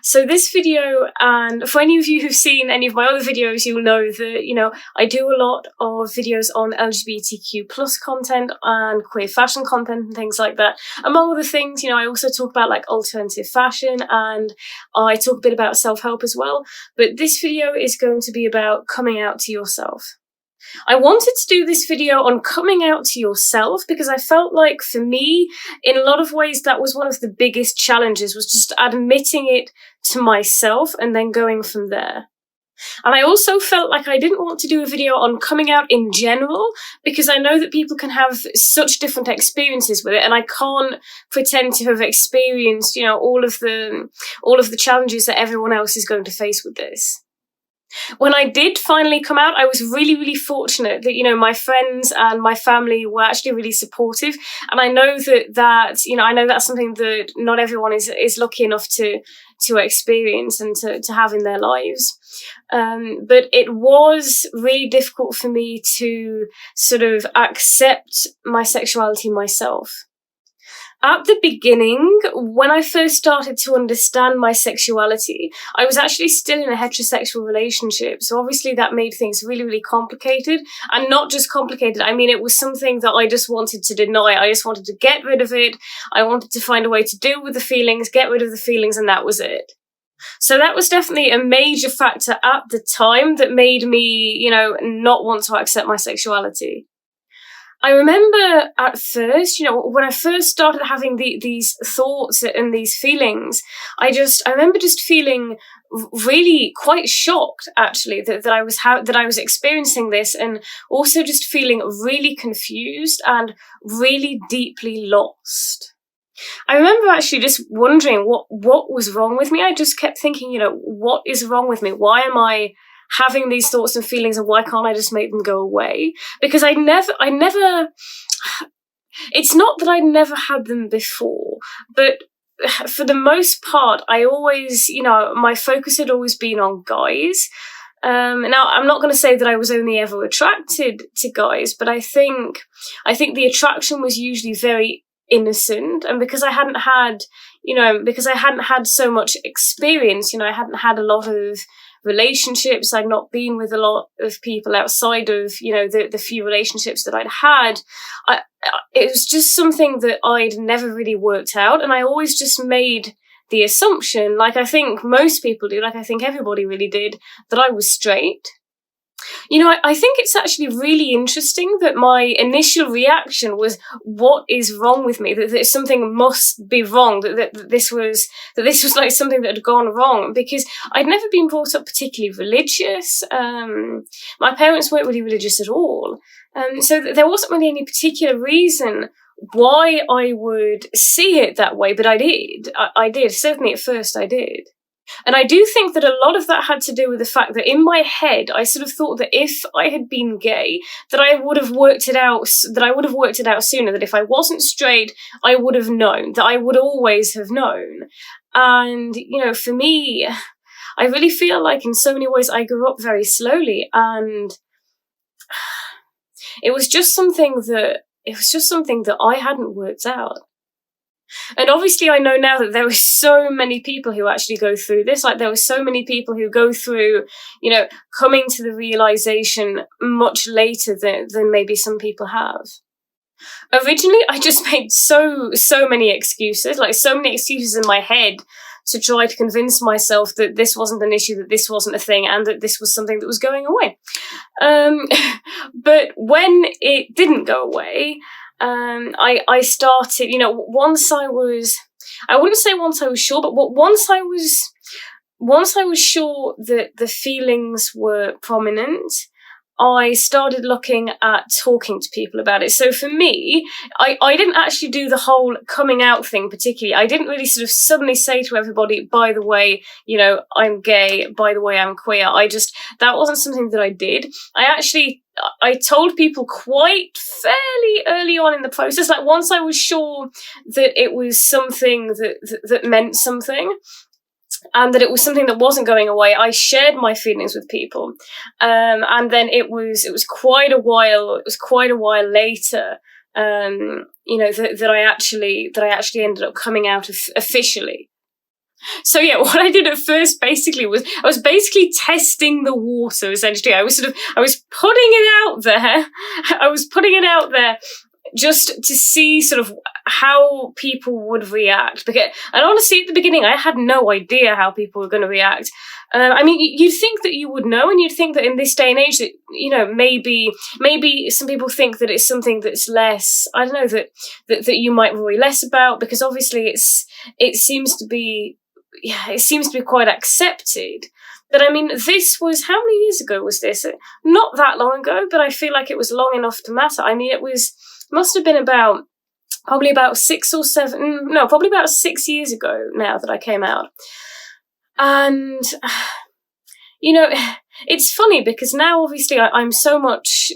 So this video, and for any of you who've seen any of my other videos, you'll know that, I do a lot of videos on LGBTQ plus content and queer fashion content and things like that. Among other things, I also talk about like alternative fashion, and I talk a bit about self-help as well. But this video is going to be about coming out to yourself. I wanted to do this video on coming out to yourself because I felt like, for me, in a lot of ways, that was one of the biggest challenges, was just admitting it to myself and then going from there. And I also felt like I didn't want to do a video on coming out in general, because I know that people can have such different experiences with it, and I can't pretend to have experienced, all of the challenges that everyone else is going to face with this. When I did finally come out, I was really, really fortunate that, my friends and my family were actually really supportive. And I know I know that's something that not everyone is lucky enough to experience and to have in their lives. But it was really difficult for me to sort of accept my sexuality myself. At the beginning, when I first started to understand my sexuality, I was actually still in a heterosexual relationship. So obviously that made things really, really complicated. And not just complicated, it was something that I just wanted to deny. I just wanted to get rid of it. I wanted to find a way to deal with the feelings, get rid of the feelings, and that was it. So that was definitely a major factor at the time that made me, not want to accept my sexuality. I remember at first, when I first started having these thoughts and these feelings, I remember just feeling really quite shocked, actually, that I was experiencing this, and also just feeling really confused and really deeply lost. I remember actually just wondering what was wrong with me. I just kept thinking, what is wrong with me? Why am I having these thoughts and feelings, and why can't I just make them go away? Because I never, it's not that I never had them before, but for the most part, I always, my focus had always been on guys. Now, I'm not going to say that I was only ever attracted to guys, but I think the attraction was usually very innocent, and because I hadn't had so much experience, I hadn't had a lot of relationships, I'd not been with a lot of people outside of, the few relationships that I'd had. It was just something that I'd never really worked out, and I always just made the assumption, like I think most people do, like I think everybody really did, that I was straight. I think it's actually really interesting that my initial reaction was, what is wrong with me? That something must be wrong, that this was like something that had gone wrong, because I'd never been brought up particularly religious. My parents weren't really religious at all. So there wasn't really any particular reason why I would see it that way, but I did. I did. Certainly at first I did. And I do think that a lot of that had to do with the fact that in my head, I sort of thought that if I had been gay, that I would have worked it out sooner, that if I wasn't straight, I would have known, that I would always have known. And, for me, I really feel like in so many ways I grew up very slowly, and it was just something that I hadn't worked out. And obviously I know now that there are so many people who actually go through this. Like, there were so many people who go through, coming to the realization much later than maybe some people have. Originally, I just made so many excuses, like so many excuses in my head to try to convince myself that this wasn't an issue, that this wasn't a thing, and that this was something that was going away. But when it didn't go away, I started, once I was sure, but once I was sure that the feelings were prominent, I started looking at talking to people about it. So for me, I didn't actually do the whole coming out thing particularly. I didn't really sort of suddenly say to everybody, by the way, I'm gay, by the way, I'm queer. That wasn't something that I did. I told people quite fairly early on in the process, like once I was sure that it was something that meant something, and that it was something that wasn't going away, I shared my feelings with people. And then it was quite a while later, that I actually ended up coming out officially. So yeah, what I did at first basically was I was basically testing the water, essentially. I was putting it out there. I was putting it out there just to see sort of how people would react. And honestly, at the beginning, I had no idea how people were going to react. I mean, you'd think that you would know, and you'd think that in this day and age that, you know, maybe some people think that it's something that's less, I don't know, that you might worry less about, because obviously it seems to be quite accepted. But I mean, this was, how many years ago was this? Not that long ago, but I feel like it was long enough to matter. I mean, must have been probably about 6 years ago now that I came out. And, you know, it's funny because now obviously I'm so much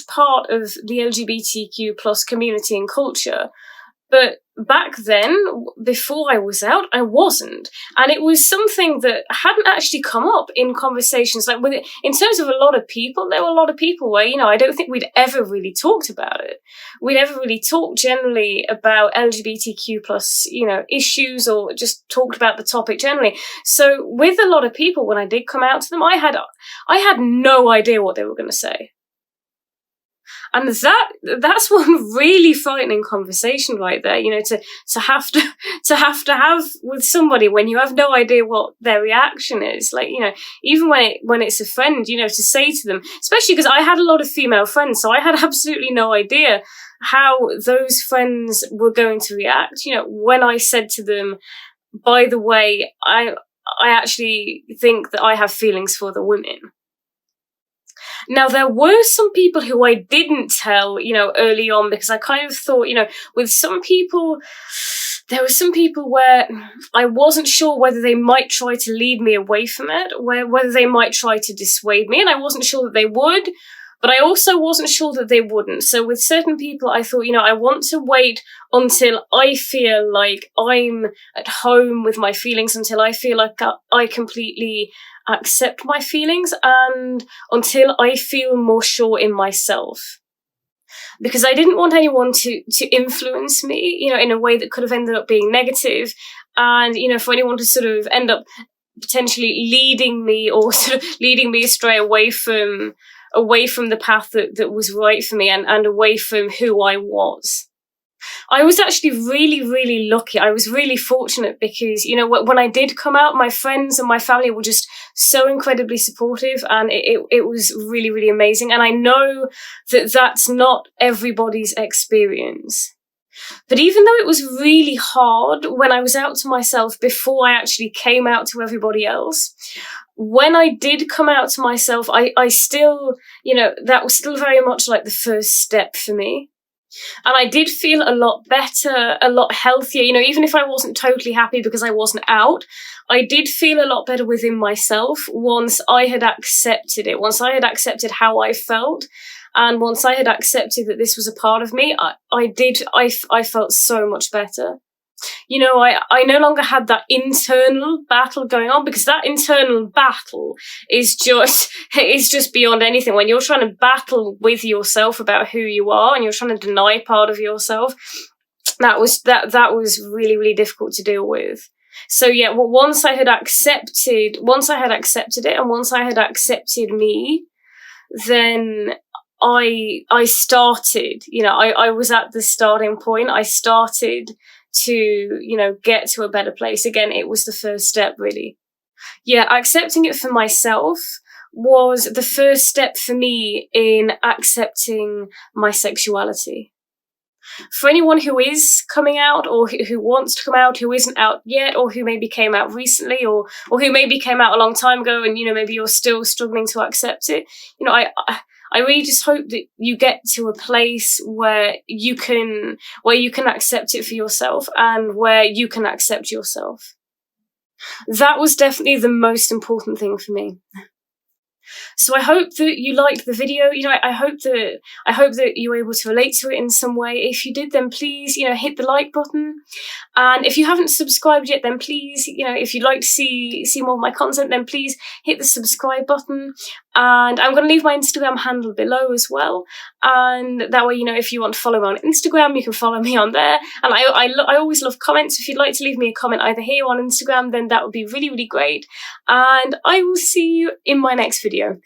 part of the LGBTQ plus community and culture. But back then, before I was out, I wasn't. And it was something that hadn't actually come up in conversations. Like, in terms of a lot of people, there were a lot of people where, you know, I don't think we'd ever really talked about it. We'd ever really talked generally about LGBTQ plus, you know, issues, or just talked about the topic generally. So with a lot of people, when I did come out to them, I had no idea what they were going to say. And that's one really frightening conversation right there, you know, to have with somebody when you have no idea what their reaction is. Like, you know, even when it's a friend, you know, to say to them, especially because I had a lot of female friends, so I had absolutely no idea how those friends were going to react. You know, when I said to them, by the way, I actually think that I have feelings for the women. Now, there were some people who I didn't tell, you know, early on, because I kind of thought, you know, with some people, there were some people where I wasn't sure whether they might try to lead me away from it, whether they might try to dissuade me, and I wasn't sure that they would, but I also wasn't sure that they wouldn't. So with certain people, I thought, you know, I want to wait until I feel like I'm at home with my feelings, until I feel like I completely accept my feelings, and until I feel more sure in myself. Because I didn't want anyone to influence me, you know, in a way that could have ended up being negative, and, you know, for anyone to sort of end up potentially leading me astray away from the path that was right for me, and away from who I was. I was actually really, really lucky. I was really fortunate because, you know, when I did come out, my friends and my family were just so incredibly supportive, and it was really, really amazing. And I know that that's not everybody's experience. But even though it was really hard when I was out to myself before I actually came out to everybody else, when I did come out to myself, I still, you know, that was still very much like the first step for me. And I did feel a lot better, a lot healthier. You know, even if I wasn't totally happy because I wasn't out, I did feel a lot better within myself once I had accepted it, once I had accepted how I felt, and once I had accepted that this was a part of me. I felt so much better. You know, I no longer had that internal battle going on, because that internal battle is just beyond anything. When you're trying to battle with yourself about who you are, and you're trying to deny part of yourself, that was really, really difficult to deal with. So yeah, well, once I had accepted it, and once I had accepted me, then I started, you know, I was at the starting point. I started to, you know, get to a better place. Again, it was the first step, really. Yeah, accepting it for myself was the first step for me in accepting my sexuality. For anyone who is coming out, or who wants to come out, who isn't out yet, or who maybe came out recently, or who maybe came out a long time ago, and, you know, maybe you're still struggling to accept it, you know, I really just hope that you get to a place where you can accept it for yourself, and where you can accept yourself. That was definitely the most important thing for me. So I hope that you liked the video. I hope that you were able to relate to it in some way. If you did, then please, hit the like button. And if you haven't subscribed yet, then please, if you'd like to see more of my content, then please hit the subscribe button. And I'm going to leave my Instagram handle below as well. And that way, if you want to follow me on Instagram, you can follow me on there. And I always love comments. If you'd like to leave me a comment either here or on Instagram, then that would be really, really great. And I will see you in my next video.